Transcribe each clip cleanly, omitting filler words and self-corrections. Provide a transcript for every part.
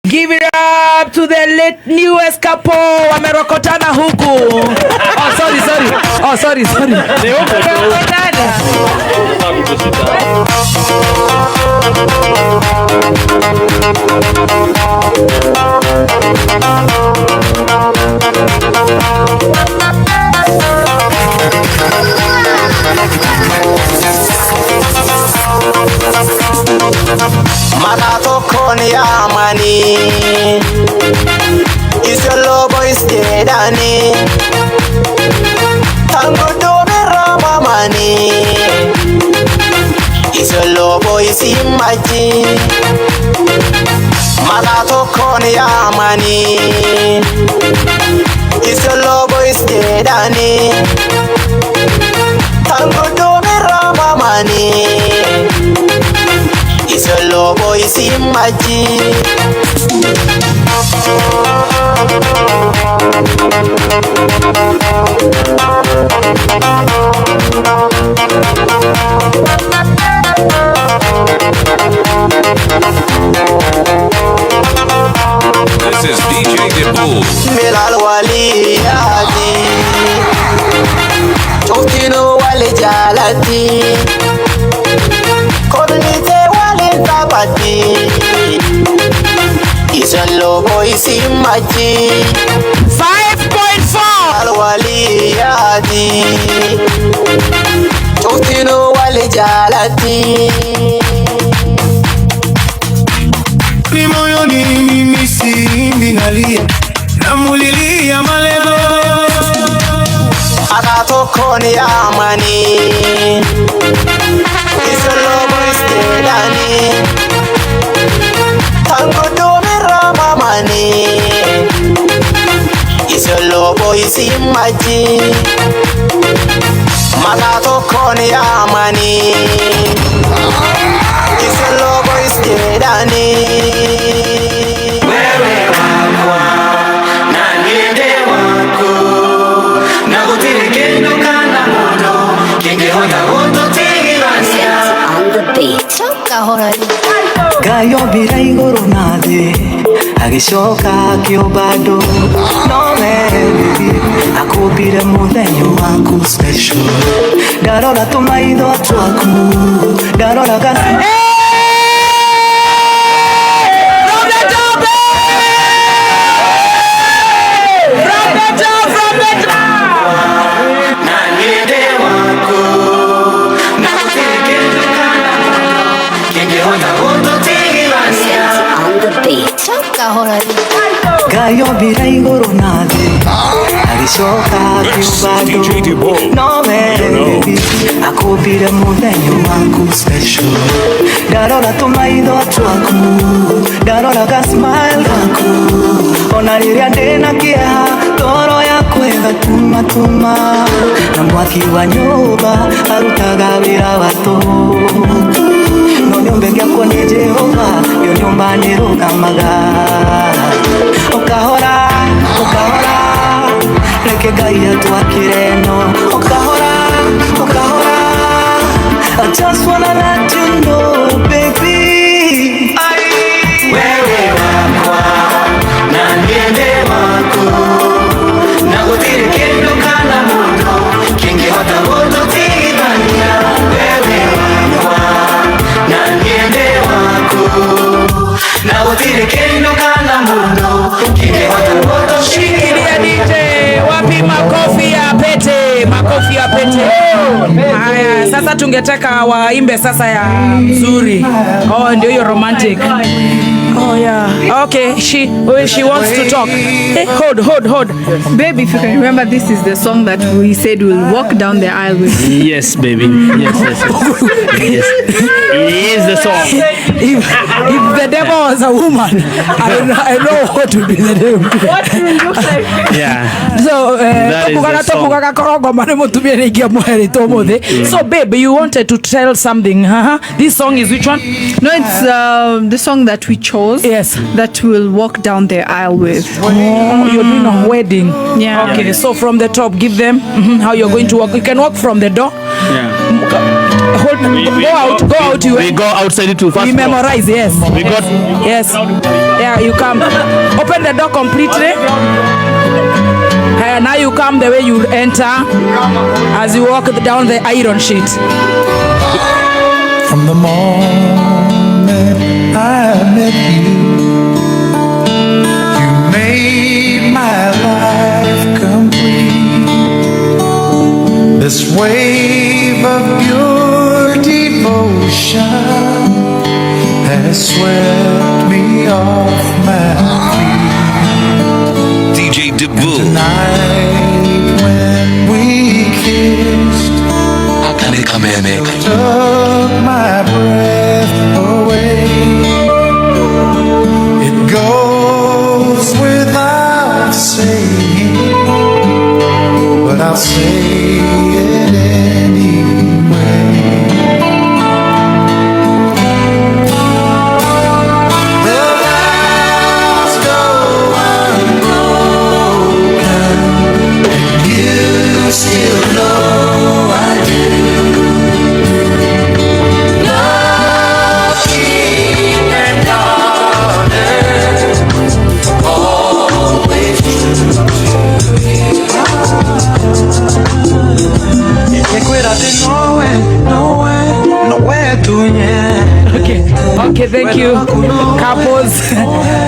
Give it up to the newest couple. Wamerokotana huku. Sorry. Manato koni amani Isolo boys dedani Tango dobe rama mani Isolo boys imaji Manato koni amani Isolo boys dedani Tango dobe rama mani Isolo boys imaji This is DJ Dibul. Milal waliyati Chokino wale jalati Kodnite wale tabati Isolo boys imaji 5.4 Alwaliyati Chokino wale jalati Ni moyoni mimi simbi nalia namulilia malego Anatokoni amani Isolo boys dedani Tango dome rama mani Isolo boys imaji Anatokoni amani Isolo boys dedani wewe wako na niende wako na kutirikendo kana mono kingehota goto tigirania Gayo bira iguru na thi agicoka kiobado no baby akubire muthenya waku special ndarora tumaitho twaku ndarora kana Gayo bira iguru na thi agicoka kiobado no baby akubire muthenya waku special ndarora tumaitho twaku ndarora ga smile gaku ona riria ndina kieha toro yakwe gatuma na mwaki wa nyumba arutaga wira watu no nyumba yako ni Jehova yo nyumba ni rugamaga ukahora reke Ngai atwakire no ukahora I just wanna let you know baby wewe wako na niende wako na kutirikendo kana mono kingehota goto tigirania wewe wako na niende wako na kutirikendo kana mono kingehota goto Shikilia DJ, wapi makofi ya pete? Haya, sasa tungetaka waimbe sasa ya mzuri. Ndio hiyo romantic. Yeah. Okay, she wants to talk. Hey, hold. Baby, if you can remember, this is the song that we said we'll walk down the aisle with. Yes, baby. Yes. It is the song. If the devil was a woman, I know what would be the name. What will it look like? Yeah. So, That is the song. So, baby, you wanted to tell something. This song is which one? No, it's the song that we chose. Yes. That we'll walk down the aisle with. Oh, you're doing a wedding. Yeah. Okay, so from the top, give them how you're going to walk. You can walk from the door. Yeah. Go out. We go outside to first We floor. memorize, yes. We got Yes. Yeah, you come. Open the door completely. Now you come the way you enter as you walk down the iron sheet. From the moment I met you, you made my life complete. This wave of pure devotion has swept me off my feet. DJ DeBool. Tonight when we kissed, took my breath away. It goes without saying, but I'll say it anyway. The vows go unbroken, and you still know I do. Okay, thank you, couples.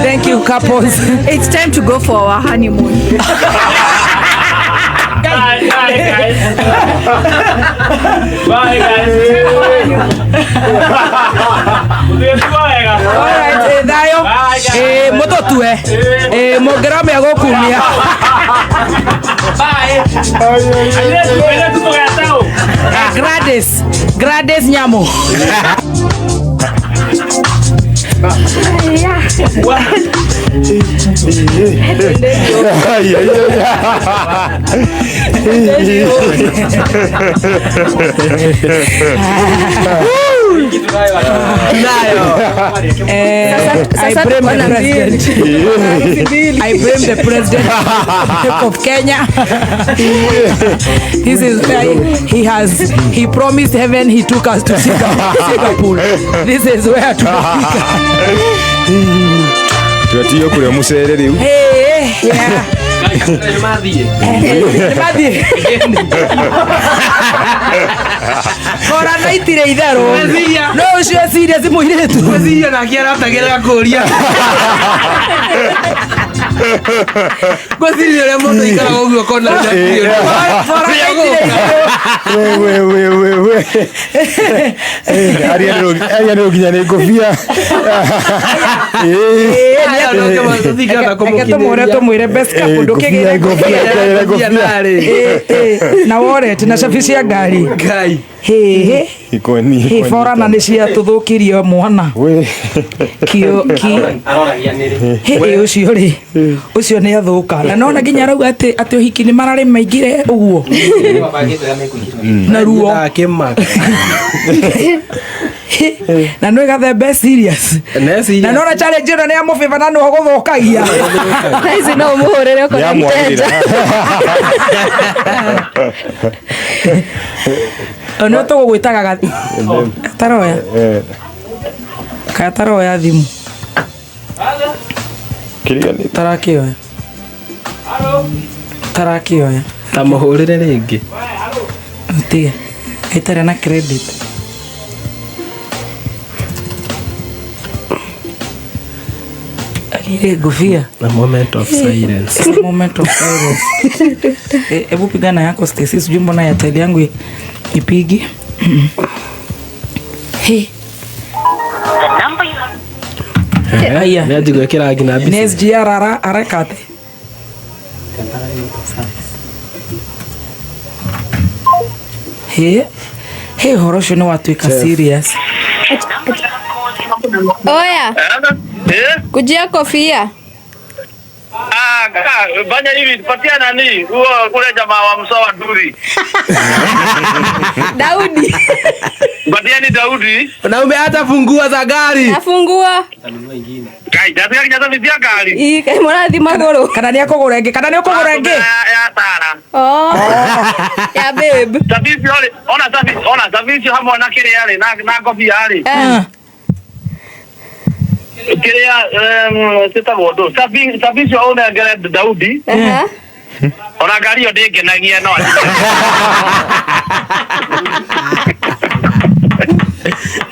Thank you, couples. It's time to go for our honeymoon. Bye guys. Alright, Dayo. Moto tue. Mogrambe agokumia. Bye. Grades Nyamo. I blame the president of Kenya. This is he promised heaven, he took us to Singapore. This is where to Tuatiyo kule musere riu. yeah. Kora na itire itherũ no ucio serious muiretu Mweziria na kiara atagerera kuria. Mweziria le mundu ikara uguo kona na kiyo. We. Ariano ginya ni ngofia. Tumwire best couple ndukigire ngofia na wallet na cabi cia ngari Ngai. Ikoni. Forana nĩ ciatũthũkirie mwana kio ucio rĩ ucio nĩ athũka na nona nginya rauga atĩ ũhiki nĩ mararĩ maingire ũguo na ruo na nĩ gathe serious na nona challenge ĩno nĩ ya mũbĩba na no gũthũkagia ici no mũhũrĩre ũkona no tũgũgwĩtaga gathi taroya kataroya thimu tarakĩoya Ta mũhũrĩre rĩngĩ. tige itarĩ na credit ile ngofia A moment of silence. Hebu pigana yako Stacy, sijui mbona ya tele yangu ipigi. Aya, Nĩanji gwĩkĩra ngina bici. Ines GR arekate. Hey, horo ũcio nĩ watuĩka serious. Oya, kujia kofia. Fanya hivi, patia nani huo kule jamaa wa Msawa Duri. Daudi. Patia ni Daudi. Na umeata fungua za gari. Nafungua. Kai, dataka kinyaza vitia gari. Ii, kai mwana di magoro. Kana ni akogora nge, kana ni akogora nge. Ya tara. Oh. Yeah, babe. Tabibi ole, ona tabibi hamwe na kile yale na ngobia yale. Kile ya sitabodo. Tabibi ona ngere Daudi. Ona ngari yo ndengenagia no.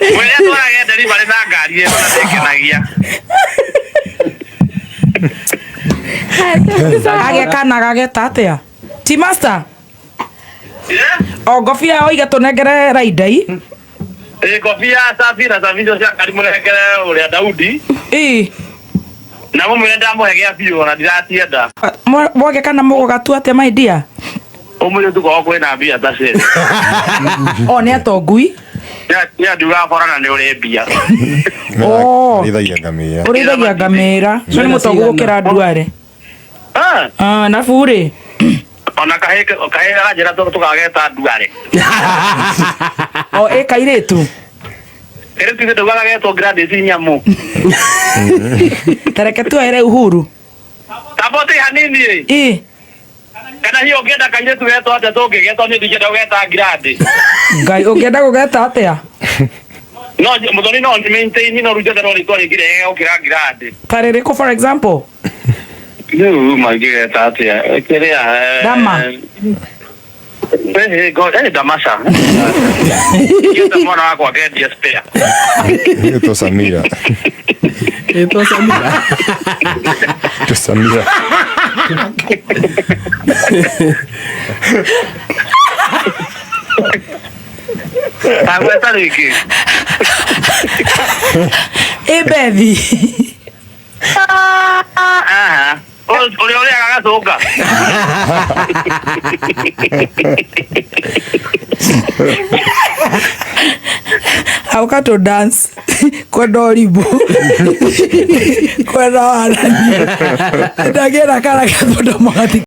Wewe tora genda ri bari na ngari yo ndengenagia. Agekana gageta atia ti master ngobia oiga tunengere raidai ngobia Safira Savicio cia kari munengere uria Daudi na mumwire ndamuhegea biũ na ndiratienda mwagekana mũgũgatua atia my dear umwire tuko kwina mbia ta cere o nĩ atongui ya ndiuga korana nĩ ũrĩ mbia ũrĩithagia ngamĩra ũrĩithagia ngamĩra so nĩ mũtongu gũkĩra Duale na bure ona kahe njĩra tũkageta Duale o kairĩtu kairĩtu ndaugaga getwo Gladys Nyamũ tareke tuere Uhuru taboti hanini kana hiyo ũngĩenda kairĩtu getwo atĩa tũngĩgetwo nĩ ndingĩenda gũgeta Gladys Ngai ũngĩenda gũgeta atĩa no mũthoni no maintain no rujeta no rĩtwa rĩngĩ gũkĩra Gladys tarĩrĩkũ for example no mangĩgeta atĩa kĩrĩa Dama Damasha Kita mwana wako agendia spare Ito Samira Samira Agweta riki baby Ole agacoka auka to dance kwenda Oribo kwenda Warani ndagera kara kathondo magati